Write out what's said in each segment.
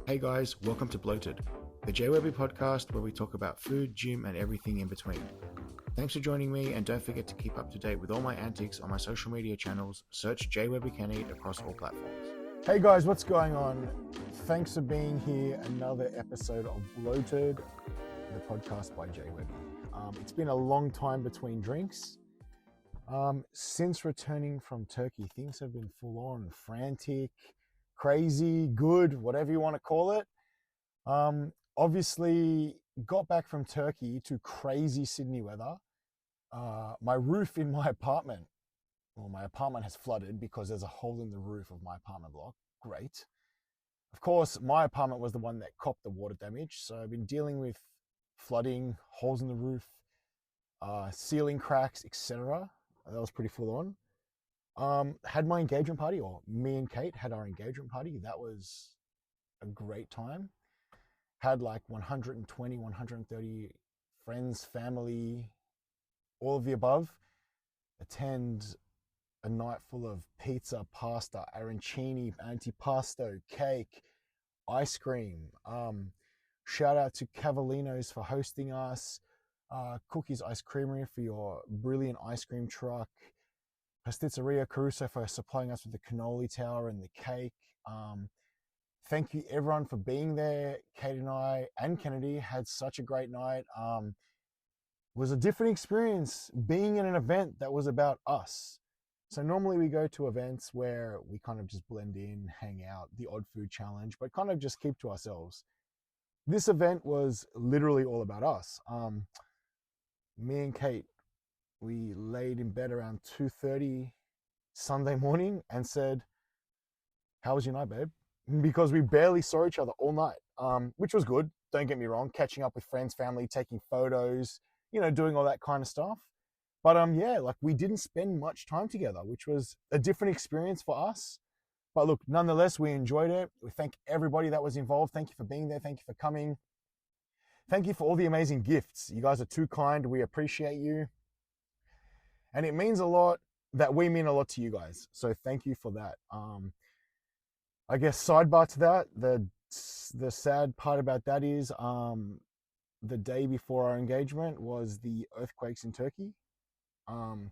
Hey guys, welcome to Bloated, the Jwebby podcast where we talk about food, gym, and everything in between. Thanks for joining me, and don't forget to keep up to date with all my antics on my social media channels. Search Jwebby Can Eat across all platforms. Hey guys, what's going on? Thanks for being here. Another episode of Bloated, the podcast by Jwebby. It's been a long time between drinks. Since returning from Turkey, things have been full on, frantic, crazy, good, whatever you want to call it. Obviously, got back from Turkey to crazy Sydney weather. My roof in my apartment, well, my apartment has flooded because there's a hole in the roof of my apartment block. Great. Of course, my apartment was the one that copped the water damage. So I've been dealing with flooding, holes in the roof, ceiling cracks, etc. That was pretty full on. Had my engagement party, or me and Kate had our engagement party. That was a great time. Had like 120, 130 friends, family, all of the above attend a night full of pizza, pasta, arancini, antipasto, cake, ice cream. Shout out to Cavalinos for hosting us. Cookies Ice Creamery for your brilliant ice cream truck. Pastizzeria Caruso for supplying us with the cannoli tower and the cake. Thank you everyone for being there. Kate and I and Kennedy had such a great night. It was a different experience being in an event that was about us. So normally we go to events where we kind of just blend in, hang out, the odd food challenge, but kind of just keep to ourselves. This event was literally all about us. Me and Kate, we laid in bed around 2:30 Sunday morning and said, "How was your night, babe?" Because we barely saw each other all night, which was good. Don't get me wrong, catching up with friends, family, taking photos, doing all that kind of stuff. But yeah, like we didn't spend much time together, which was a different experience for us. But look, nonetheless, we enjoyed it. We thank everybody that was involved. Thank you for being there. Thank you for coming. Thank you for all the amazing gifts. You guys are too kind. We appreciate you. And it means a lot that we mean a lot to you guys. So thank you for that. I guess sidebar to that, the sad part about that is the day before our engagement was the earthquakes in Turkey. God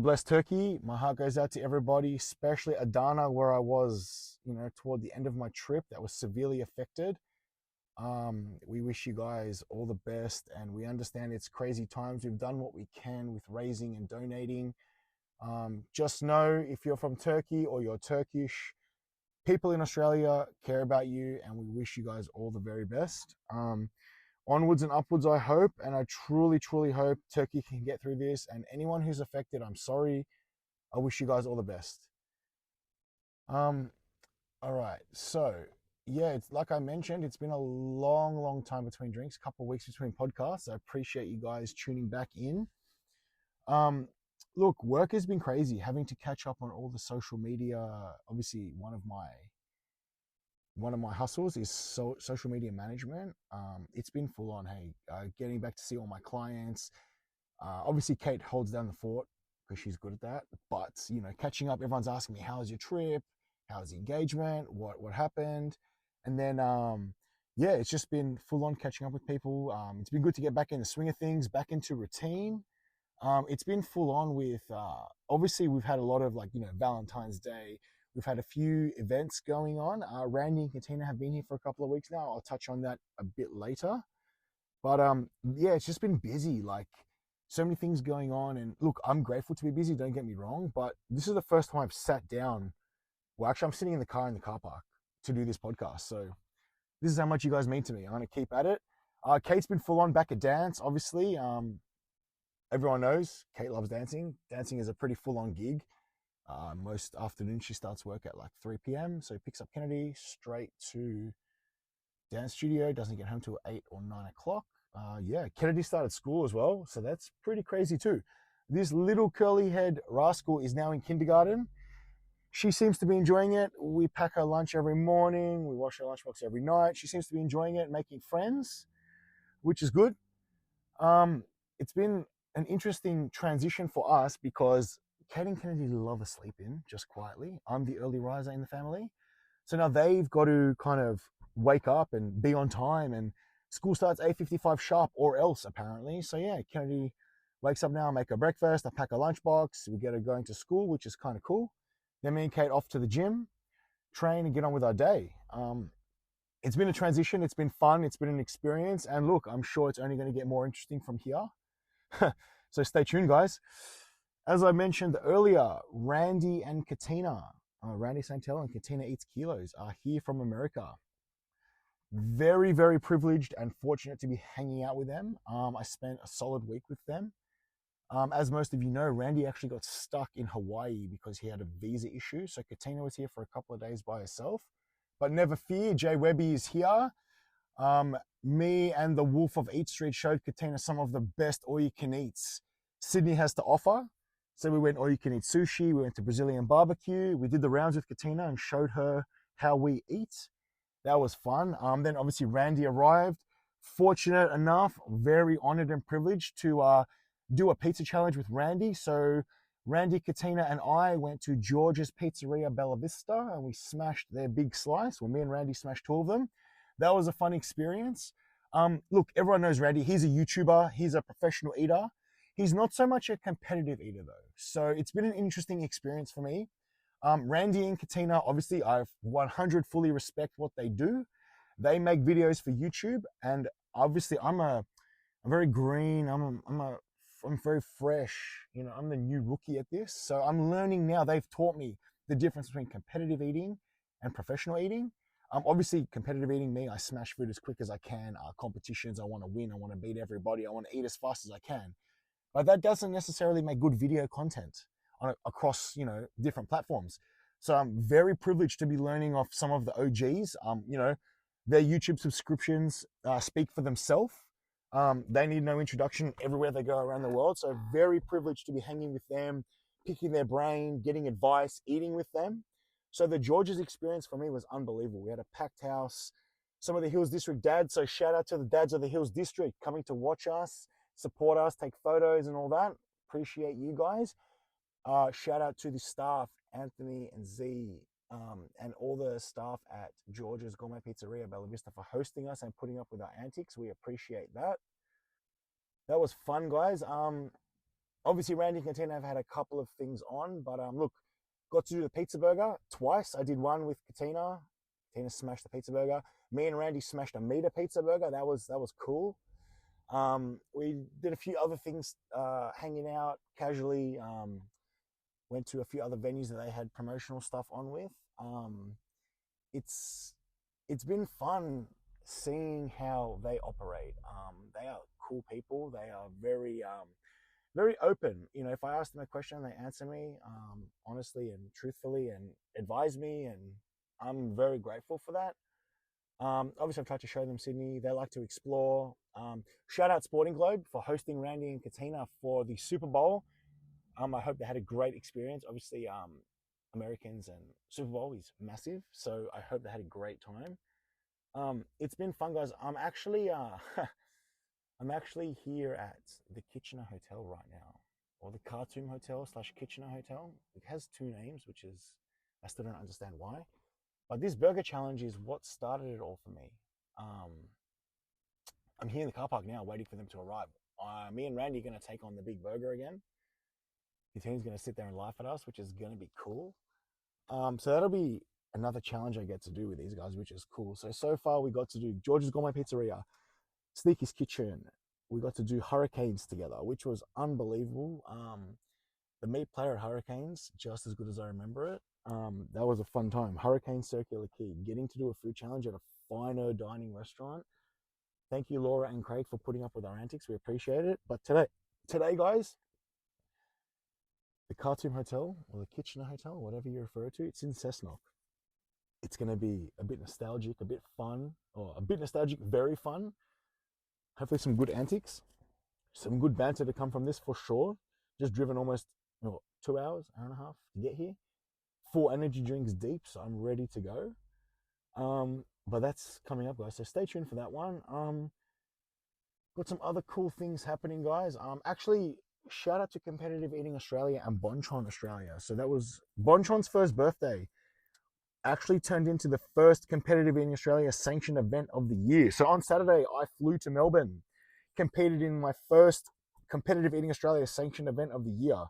bless Turkey. My heart goes out to everybody, especially Adana, where I was, toward the end of my trip that was severely affected. We wish you guys all the best, and we understand it's crazy times. We've done what we can with raising and donating. Just know if you're from Turkey or you're Turkish, people in Australia care about you, and we wish you guys all the very best. Onwards and upwards, I hope, and I truly, truly hope Turkey can get through this. And anyone who's affected, I'm sorry. I wish you guys all the best. All right. So, yeah, it's like I mentioned, it's been a long, long time between drinks, a couple of weeks between podcasts. I appreciate you guys tuning back in. Look, work has been crazy, having to catch up on all the social media. Obviously, one of my hustles is social media management. It's been full on. Hey, getting back to see all my clients. Obviously, Kate holds down the fort because she's good at that. But catching up, everyone's asking me, "How was your trip? How was the engagement? What happened?" And then, yeah, it's just been full on catching up with people. It's been good to get back in the swing of things, back into routine. It's been full on with. Obviously, we've had a lot of Valentine's Day. We've had a few events going on. Randy and Katina have been here for a couple of weeks now. I'll touch on that a bit later. But yeah, it's just been busy. Like so many things going on. And look, I'm grateful to be busy. Don't get me wrong. But this is the first time I've sat down. Well, actually, I'm sitting in the car park to do this podcast. So this is how much you guys mean to me. I'm going to keep at it. Kate's been full on back at dance, obviously. Everyone knows Kate loves dancing. Dancing is a pretty full on gig. Most afternoons she starts work at like 3 p.m. So picks up Kennedy straight to dance studio, doesn't get home till 8 or 9 o'clock. Yeah, Kennedy started school as well, so that's pretty crazy too. This little curly head rascal is now in kindergarten. She seems to be enjoying it. We pack her lunch every morning. We wash her lunchbox every night. She seems to be enjoying it, making friends, which is good. It's been an interesting transition for us because Kate and Kennedy love a sleep in, just quietly. I'm the early riser in the family. So now they've got to kind of wake up and be on time, and school starts 8:55 sharp or else apparently. So yeah, Kennedy wakes up now, make her breakfast, I pack a lunchbox, we get her going to school, which is kind of cool. Then me and Kate off to the gym, train and get on with our day. It's been a transition, it's been fun, it's been an experience, and look, I'm sure it's only going to get more interesting from here. So stay tuned, guys. As I mentioned earlier, Randy and Katina, Randy Santel and Katina Eats Kilos, are here from America. Very, very privileged and fortunate to be hanging out with them. I spent a solid week with them. As most of you know, Randy actually got stuck in Hawaii because he had a visa issue. So Katina was here for a couple of days by herself. But never fear, Jwebby is here. Me and the Wolf of Eat Street showed Katina some of the best all-you-can-eats Sydney has to offer. So we went all-you-can-eat sushi, we went to Brazilian barbecue, we did the rounds with Katina and showed her how we eat. That was fun. Then obviously Randy arrived. Fortunate enough, very honored and privileged to do a pizza challenge with Randy. So Randy, Katina, and I went to George's Pizzeria Bella Vista and we smashed their big slice. Well, me and Randy smashed 2 of them. That was a fun experience. Look, everyone knows Randy. He's a YouTuber. He's a professional eater. He's not so much a competitive eater though. So it's been an interesting experience for me. Randy and Katina, obviously, I 100 fully respect what they do. They make videos for YouTube, and obviously, I'm very green. I'm very fresh. You know, I'm the new rookie at this, so I'm learning now. They've taught me the difference between competitive eating and professional eating. Obviously, competitive eating, me, I smash food as quick as I can. Competitions, I want to win. I want to beat everybody. I want to eat as fast as I can. But that doesn't necessarily make good video content across, you know, different platforms. So I'm very privileged to be learning off some of the OGs. You know, their YouTube subscriptions speak for themselves. They need no introduction everywhere they go around the world. So very privileged to be hanging with them, picking their brain, getting advice, eating with them. So the George's experience for me was unbelievable. We had a packed house. Some of the Hills District dads, so shout out to the dads of the Hills District coming to watch us, support us, take photos and all that. Appreciate you guys. Shout out to the staff, Anthony and Z, and all the staff at George's Gourmet Pizzeria Bella Vista for hosting us and putting up with our antics. We appreciate that. That was fun, guys. Obviously, Randy and Katina have had a couple of things on, but look, got to do the pizza burger twice. I did one with Katina. Katina smashed the pizza burger. Me and Randy smashed a meter pizza burger. That was cool. We did a few other things, hanging out casually. Went to a few other venues that they had promotional stuff on with. It's been fun seeing how they operate. They are cool people. They are very very open. You know, if I ask them a question, they answer me honestly and truthfully and advise me, and I'm very grateful for that. Obviously, I've tried to show them Sydney. They like to explore. Shout out Sporting Globe for hosting Randy and Katina for the Super Bowl. I hope they had a great experience. Obviously, Americans and Super Bowl is massive, so I hope they had a great time. It's been fun, guys. I'm actually here at the Kitchener Hotel right now, or the Khartoum Hotel / Kitchener Hotel. It has 2 names, which is, I still don't understand why. But this burger challenge is what started it all for me. I'm here in the car park now, waiting for them to arrive. Me and Randy are going to take on the big burger again. The team's going to sit there and laugh at us, which is going to be cool. So that'll be another challenge I get to do with these guys, which is cool. So far we got to do George's Gourmet Pizzeria, Sneaky's Kitchen. We got to do Hurricanes together, which was unbelievable. The meat platter at Hurricanes, just as good as I remember it. That was a fun time. Hurricane Circular Quay, getting to do a food challenge at a finer dining restaurant. Thank you, Laura and Craig, for putting up with our antics. We appreciate it. But today, guys, the Khartoum Hotel, or the Kitchener Hotel, whatever you refer to, it's in Cessnock. It's going to be a bit nostalgic, a bit fun, or a bit nostalgic, very fun. Hopefully some good antics, some good banter to come from this for sure. Just driven almost 2 hours, hour and a half to get here. 4 energy drinks deep, so I'm ready to go. But that's coming up, guys, so stay tuned for that one. Got some other cool things happening, guys. Actually, shout out to Competitive Eating Australia and Bonchon Australia. So that was Bonchon's first birthday actually turned into the first competitive in Australia sanctioned event of the year. So on Saturday, I flew to Melbourne, competed in my first competitive eating Australia sanctioned event of the year.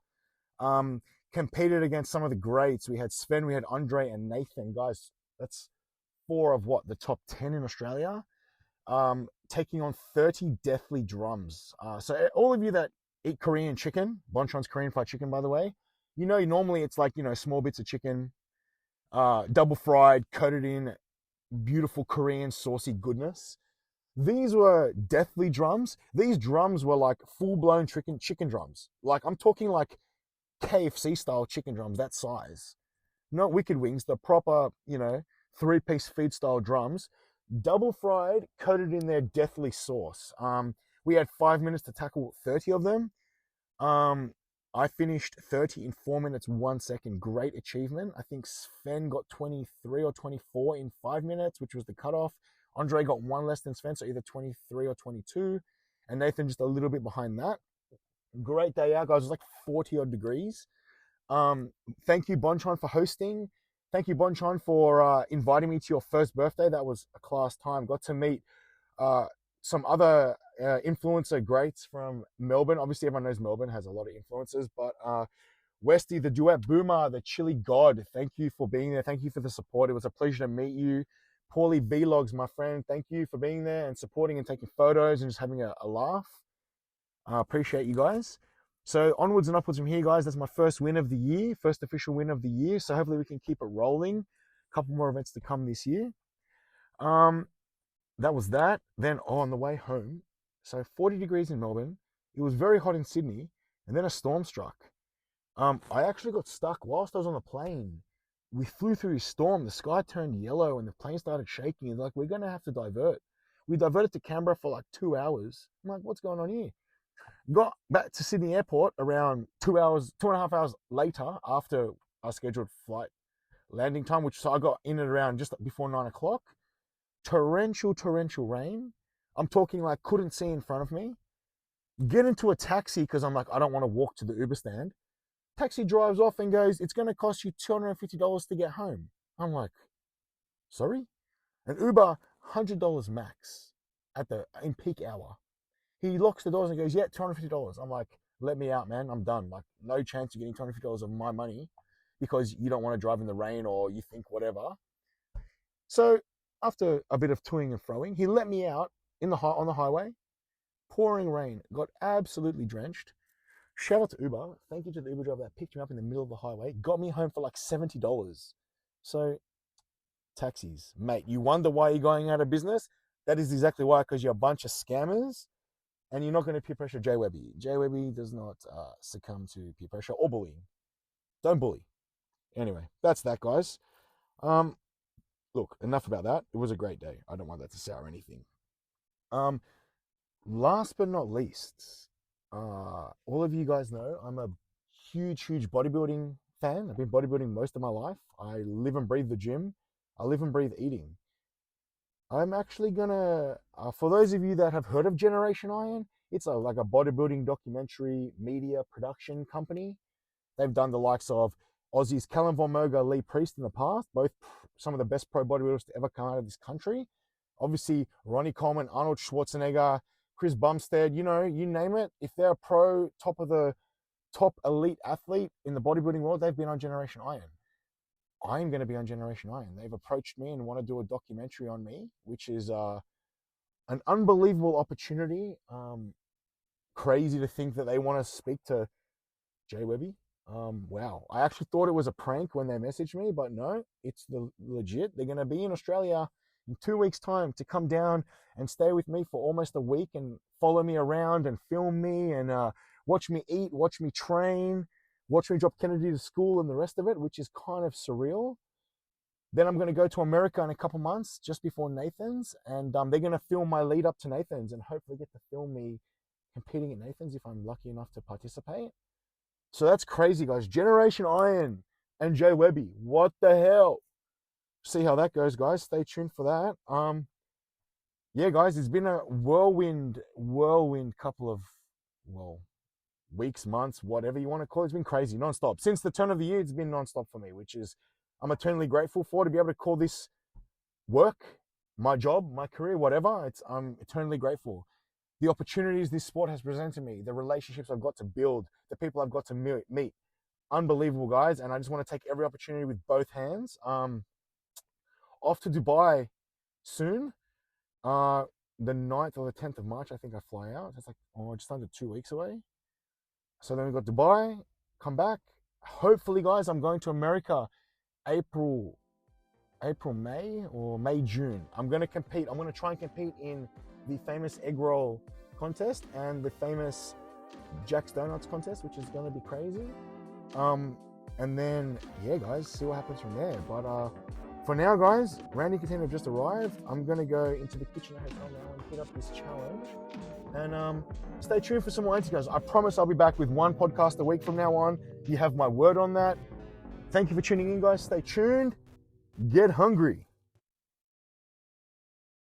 Competed against some of the greats. We had Sven, we had Andre, and Nathan. Guys, that's four of the top 10 in Australia. Taking on 30 deathly drums. So all of you that eat Korean chicken, Bonchon's Korean fried chicken, by the way, normally it's like, small bits of chicken, double fried, coated in beautiful Korean saucy goodness. These were deathly drums. These drums were like full-blown chicken drums. Like, I'm talking like KFC style chicken drums, that size. Not wicked wings, the proper, three-piece feed style drums, double fried, coated in their deathly sauce. We had 5 minutes to tackle 30 of them. I finished 30 in 4 minutes, 1 second. Great achievement. I think Sven got 23 or 24 in 5 minutes, which was the cutoff. Andre got one less than Sven, so either 23 or 22. And Nathan just a little bit behind that. Great day out, guys. It was like 40 odd degrees. Thank you, Bonchon, for hosting. Thank you, Bonchon, for inviting me to your first birthday. That was a class time. Got to meet some other influencer greats from Melbourne. Obviously, everyone knows Melbourne has a lot of influencers, but Westy, the duet boomer, the chili god, thank you for being there. Thank you for the support. It was a pleasure to meet you. Paulie Vlogs, my friend, thank you for being there and supporting and taking photos and just having a laugh. I appreciate you guys. So onwards and upwards from here, guys. That's my first win of the year, first official win of the year. So hopefully we can keep it rolling. A couple more events to come this year. That was that. Then on the way home, so 40 degrees in Melbourne. It was very hot in Sydney, and then a storm struck. I actually got stuck whilst I was on the plane. We flew through a storm. The sky turned yellow, and the plane started shaking. And like, we're going to have to divert. We diverted to Canberra for like 2 hours. I'm like, what's going on here? Got back to Sydney Airport around 2.5 hours later after our scheduled flight landing time, which so I got in at around just before 9 o'clock. Torrential rain. I'm talking like couldn't see in front of me. Get into a taxi because I'm like, I don't want to walk to the Uber stand. Taxi drives off and goes, it's going to cost you $250 to get home. I'm like, sorry? An Uber, $100 max in peak hour. He locks the doors and goes, yeah, $250. I'm like, let me out, man. I'm done. Like, no chance of getting $250 of my money because you don't want to drive in the rain or you think whatever. So after a bit of toing and froing, he let me out on the highway. Pouring rain. Got absolutely drenched. Shout out to Uber. Thank you to the Uber driver that picked me up in the middle of the highway. Got me home for like $70. So, taxis. Mate, you wonder why you're going out of business? That is exactly why, because you're a bunch of scammers and you're not going to peer pressure Jwebby. Jwebby does not succumb to peer pressure or bullying. Don't bully. Anyway, that's that, guys. Look, enough about that. It was a great day. I don't want that to sour anything. Last but not least, all of you guys know I'm a huge bodybuilding fan. I've been bodybuilding most of my life. I live and breathe the gym. I live and breathe eating. I'm actually gonna, for those of you that have heard of Generation Iron, it's like a bodybuilding documentary media production company. They've done the likes of Aussies Callum Von Moger, Lee Priest in the past, both some of the best pro bodybuilders to ever come out of this country. Obviously, Ronnie Coleman, Arnold Schwarzenegger, Chris Bumstead, you name it. If they're a pro, top elite athlete in the bodybuilding world, they've been on Generation Iron. I'm going to be on Generation Iron. They've approached me and want to do a documentary on me, which is an unbelievable opportunity. Crazy to think that they want to speak to Jwebby. Wow. I actually thought it was a prank when they messaged me, but no, it's legit. They're going to be in Australia in 2 weeks' time to come down and stay with me for almost a week and follow me around and film me and watch me eat, watch me train, watch me drop Kennedy to school and the rest of it, which is kind of surreal. Then I'm going to go to America in a couple months just before Nathan's, and they're going to film my lead up to Nathan's and hopefully get to film me competing at Nathan's if I'm lucky enough to participate. So that's crazy, guys. Generation Iron and Jwebby. What the hell? See how that goes, guys. Stay tuned for that. Yeah, guys, it's been a whirlwind couple of, weeks, months, whatever you want to call it. It's been crazy, nonstop. Since the turn of the year, it's been nonstop for me, which is I'm eternally grateful for, to be able to call this work, my job, my career, whatever. I'm eternally grateful. The opportunities this sport has presented me, the relationships I've got to build, the people I've got to meet. Unbelievable, guys. And I just want to take every opportunity with both hands. Off to Dubai soon. The 9th or the 10th of March, I think I fly out. That's like just under 2 weeks away. So then we've got Dubai, come back. Hopefully, guys, I'm going to America April, May, or May, June. I'm going to compete. I'm going to try and compete in the famous egg roll contest and the famous Jack's Donuts contest, which is going to be crazy. And then, yeah, guys, see what happens from there. But for now, guys, Randy and Katina have just arrived. I'm going to go into the kitchen at hotel now and hit up this challenge. And stay tuned for some more antics. I promise I'll be back with one podcast a week from now on. You have my word on that. Thank you for tuning in, guys. Stay tuned. Get hungry.